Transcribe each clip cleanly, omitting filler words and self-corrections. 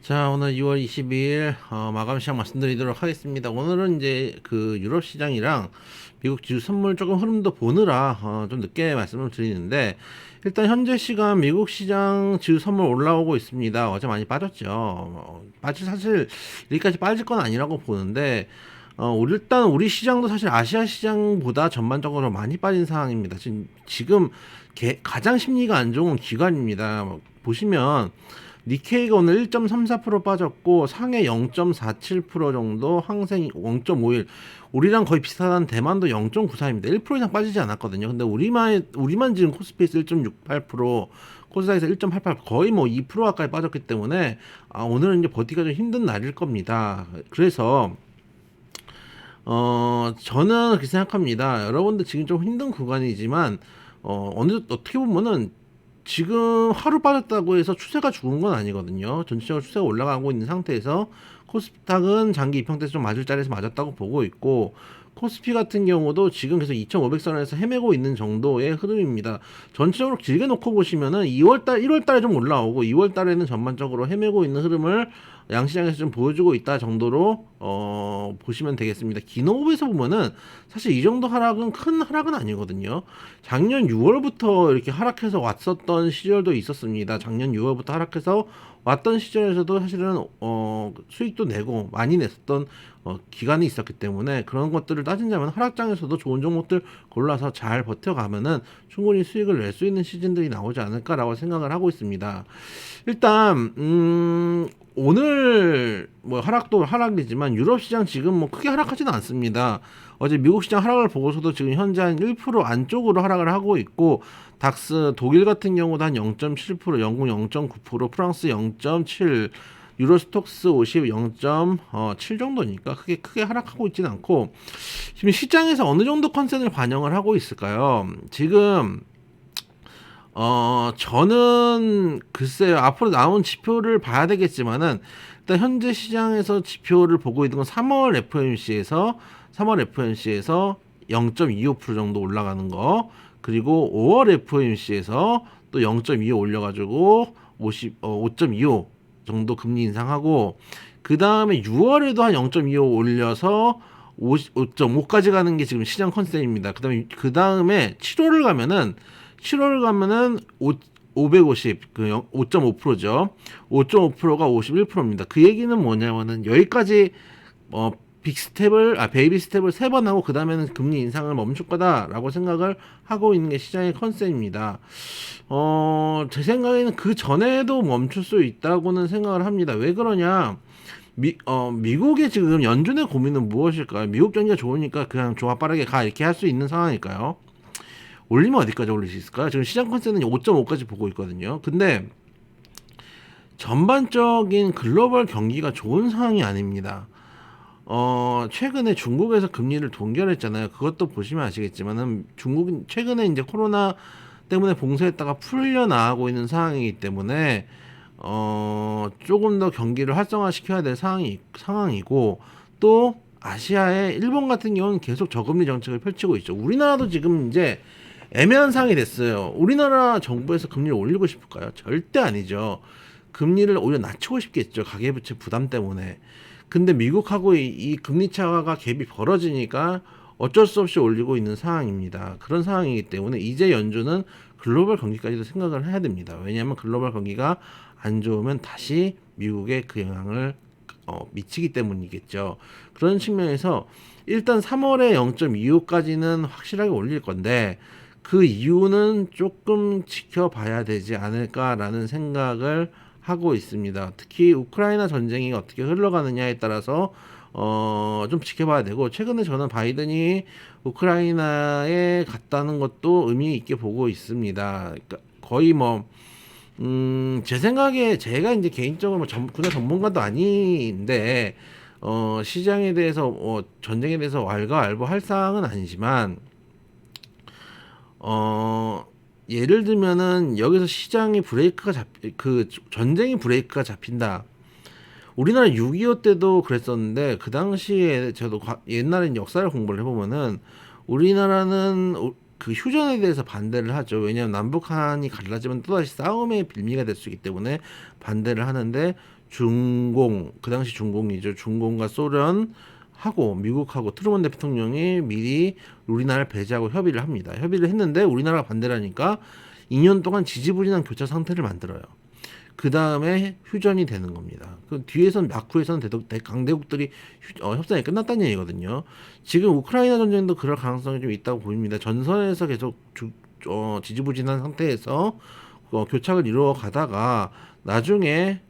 자, 오늘 2월 22일 마감 시장 말씀드리도록 하겠습니다. 오늘은 이제 그 유럽 시장이랑 미국 지수 선물 조금 흐름도 보느라 좀 늦게 말씀을 드리는데, 일단 현재 시간 미국 시장 지수 선물 올라오고 있습니다. 어제 많이 빠졌죠. 사실 여기까지 빠질 건 아니라고 보는데, 일단 우리 시장도 사실 아시아 시장보다 전반적으로 많이 빠진 상황입니다. 지금 가장 심리가 안 좋은 기관입니다. 보시면 니케이가 오늘 1.34% 빠졌고, 상해 0.47% 정도, 항생 0.51, 우리랑 거의 비슷한 대만도 0.94입니다. 1% 이상 빠지지 않았거든요. 근데 우리만 지금 코스피에서 1.68%, 코스닥에서 1.88, 거의 뭐 2% 가까이 빠졌기 때문에 오늘은 이제 버티기가 좀 힘든 날일 겁니다. 그래서 저는 그렇게 생각합니다. 여러분들 지금 좀 힘든 구간이지만 어떻게 보면은 지금 하루 빠졌다고 해서 추세가 죽은 건 아니거든요. 전체적으로 추세가 올라가고 있는 상태에서 코스닥은 장기 이평대에서 좀 맞을 자리에서 맞았다고 보고 있고, 코스피 같은 경우도 지금 계속 2,500선에서 헤매고 있는 정도의 흐름입니다. 전체적으로 길게 놓고 보시면은 2월달, 1월달에 좀 올라오고 2월달에는 전반적으로 헤매고 있는 흐름을 양시장에서 좀 보여주고 있다 정도로 보시면 되겠습니다. 기노브에서 보면은 사실 이 정도 하락은 큰 하락은 아니거든요. 작년 6월부터 이렇게 하락해서 왔었던 시절도 있었습니다. 작년 6월부터 하락해서 왔던 시절에서도 사실은 수익도 내고 많이 냈었던 기간이 있었기 때문에, 그런 것들을 따진다면 하락장에서도 좋은 종목들 골라서 잘 버텨가면은 충분히 수익을 낼 수 있는 시즌들이 나오지 않을까라고 생각을 하고 있습니다. 일단 오늘 뭐 하락도 하락이지만 유럽 시장 지금 뭐 크게 하락하지는 않습니다. 어제 미국 시장 하락을 보고서도 지금 현재 한 1% 안쪽으로 하락을 하고 있고, 닥스 독일 같은 경우도 한 0.7%, 영국 0.9%, 프랑스 0.7, 유로스톡스 50 0.7 정도니까 크게 하락하고 있지는 않고, 지금 시장에서 어느 정도 컨센을 반영을 하고 있을까요? 지금 저는 글쎄요, 앞으로 나온 지표를 봐야 되겠지만은, 일단 현재 시장에서 지표를 보고 있는 건 3월 FOMC에서 0.25% 정도 올라가는 거, 그리고 5월 FOMC에서 또 0.25 올려가지고 5.25 정도 금리 인상하고, 그 다음에 6월에도 한 0.25 올려서 5.5까지 가는 게 지금 시장 컨셉입니다. 그 다음에 7월을 가면은 550, 5.5%죠. 5.5%가 51%입니다. 그 얘기는 뭐냐면은 여기까지 베이비 스텝을 3번 하고 그 다음에는 금리 인상을 멈출 거다라고 생각을 하고 있는 게 시장의 컨셉입니다. 제 생각에는 그 전에도 멈출 수 있다고는 생각을 합니다. 왜 그러냐? 미국의 지금 연준의 고민은 무엇일까요? 미국 경기가 좋으니까 그냥 좋아 빠르게 가 이렇게 할 수 있는 상황일까요? 올리면 어디까지 올릴 수 있을까요? 지금 시장 컨센은 5.5까지 보고 있거든요. 근데 전반적인 글로벌 경기가 좋은 상황이 아닙니다. 최근에 중국에서 금리를 동결했잖아요. 그것도 보시면 아시겠지만은 중국은 최근에 이제 코로나 때문에 봉쇄했다가 풀려 나가고 있는 상황이기 때문에 조금 더 경기를 활성화시켜야 될 상황이고, 또 아시아의 일본 같은 경우는 계속 저금리 정책을 펼치고 있죠. 우리나라도 지금 이제 애매한 상황이 됐어요. 우리나라 정부에서 금리를 올리고 싶을까요? 절대 아니죠. 금리를 오히려 낮추고 싶겠죠. 가계부채 부담 때문에. 근데 미국하고 이 금리 차가 갭이 벌어지니까 어쩔 수 없이 올리고 있는 상황입니다. 그런 상황이기 때문에 이제 연준은 글로벌 경기까지도 생각을 해야 됩니다. 왜냐하면 글로벌 경기가 안 좋으면 다시 미국에 그 영향을 미치기 때문이겠죠. 그런 측면에서 일단 3월에 0.25까지는 확실하게 올릴 건데, 그 이유는 조금 지켜봐야 되지 않을까라는 생각을 하고 있습니다. 특히 우크라이나 전쟁이 어떻게 흘러가느냐에 따라서 좀 지켜봐야 되고, 최근에 저는 바이든이 우크라이나에 갔다는 것도 의미 있게 보고 있습니다. 그러니까 거의 뭐 제 생각에 제가 이제 개인적으로 군사 전문가도 아닌데 시장에 대해서 전쟁에 대해서 왈가왈부할 사항은 아니지만, 예를 들면은 여기서 시장이 전쟁이 브레이크가 잡힌다. 우리나라 6.25 때도 그랬었는데, 그 당시에 저도 옛날에 역사를 공부를 해보면은 우리나라는 그 휴전에 대해서 반대를 하죠. 왜냐하면 남북한이 갈라지면 또다시 싸움의 빌미가 될 수 있기 때문에 반대를 하는데, 중공, 그 당시 중공이죠. 중공과 소련하고 미국하고 트루먼 대통령이 미리 우리나라를 배제하고 협의를 합니다. 협의를 했는데 우리나라가 반대를 하니까 2년 동안 지지부진한 교차 상태를 만들어요. 그 다음에 휴전이 되는 겁니다. 그 뒤에선 마쿠에서는 강대국들이 협상이 끝났다는 얘기거든요. 지금 우크라이나 전쟁도 그럴 가능성이 좀 있다고 보입니다. 전선에서 계속 지지부진한 상태에서 교착을 이루어 가다가 나중에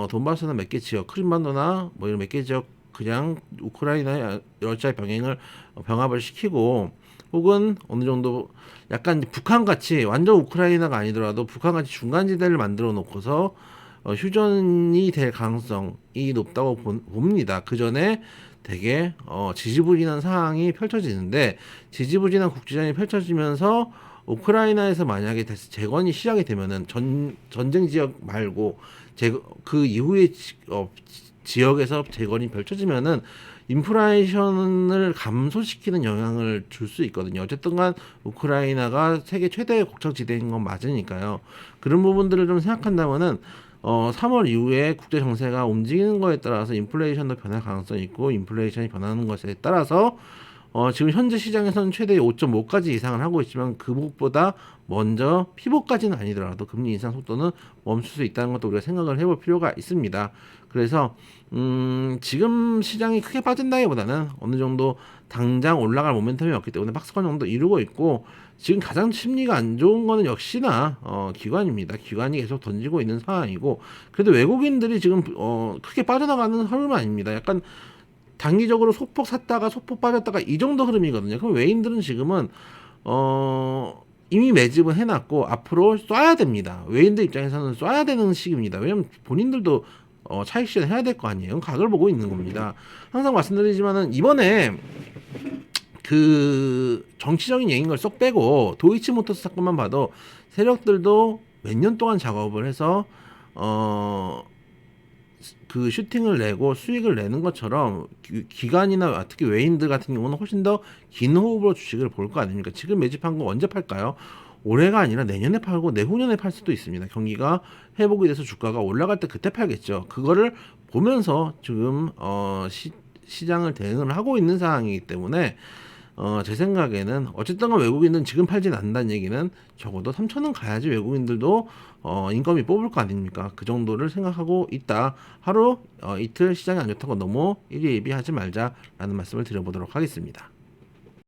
돈바스나 몇 개 지역, 크림반도나 뭐 이런 몇 개 지역 그냥 우크라이나 러시아 병합을 시키고 혹은 어느 정도 약간 북한 같이 완전 우크라이나가 아니더라도 북한 같이 중간지대를 만들어 놓고서 휴전이 될 가능성이 높다고 봅니다. 그 전에 되게 지지부진한 상황이 펼쳐지는데 지지부진한 국지전이 펼쳐지면서 우크라이나에서 만약에 다시 재건이 시작이 되면은 전쟁 지역 말고 그 이후에 지역에서 재건이 펼쳐지면은 인플레이션을 감소시키는 영향을 줄 수 있거든요. 어쨌든간 우크라이나가 세계 최대의 곡창지대인 건 맞으니까요. 그런 부분들을 좀 생각한다면은 3월 이후에 국제 정세가 움직이는 거에 따라서 인플레이션도 변할 가능성이 있고 인플레이션이 변하는 것에 따라서 지금 현재 시장에서는 최대 5.5까지 이상을 하고 있지만 그것보다 먼저 피복까지는 아니더라도 금리 인상 속도는 멈출 수 있다는 것도 우리가 생각을 해볼 필요가 있습니다. 그래서 지금 시장이 크게 빠진다기보다는 어느 정도 당장 올라갈 모멘텀이 없기 때문에 박스권 정도 이루고 있고 지금 가장 심리가 안 좋은 거는 역시나 기관입니다. 기관이 계속 던지고 있는 상황이고 그래도 외국인들이 지금 크게 빠져나가는 흐름은 아닙니다. 약간 단기적으로 소폭 샀다가 소폭 빠졌다가 이 정도 흐름이거든요. 그럼 외인들은 지금은 이미 매집은 해놨고 앞으로 쏴야 됩니다. 외인들 입장에서는 쏴야 되는 시기입니다. 왜냐면 본인들도 차익 실현 해야 될 거 아니에요. 각을 보고 있는 겁니다. 항상 말씀드리지만은 이번에 그 정치적인 얘기인 걸 쏙 빼고 도이치모터스 사건만 봐도 세력들도 몇 년 동안 작업을 해서 그 슈팅을 내고 수익을 내는 것처럼 기관이나 특히 외인들 같은 경우는 훨씬 더 긴 호흡으로 주식을 볼 거 아닙니까? 지금 매집한 거 언제 팔까요? 올해가 아니라 내년에 팔고 내후년에 팔 수도 있습니다. 경기가 회복이 돼서 주가가 올라갈 때 그때 팔겠죠. 그거를 보면서 지금 시장을 대응을 하고 있는 상황이기 때문에 제 생각에는 어쨌든 외국인은 지금 팔진 않는다는 얘기는 적어도 3천원 가야지 외국인들도 인건비 뽑을 거 아닙니까? 그 정도를 생각하고 있다. 하루 이틀 시장이 안 좋다고 너무 일희일비하지 말자라는 말씀을 드려보도록 하겠습니다.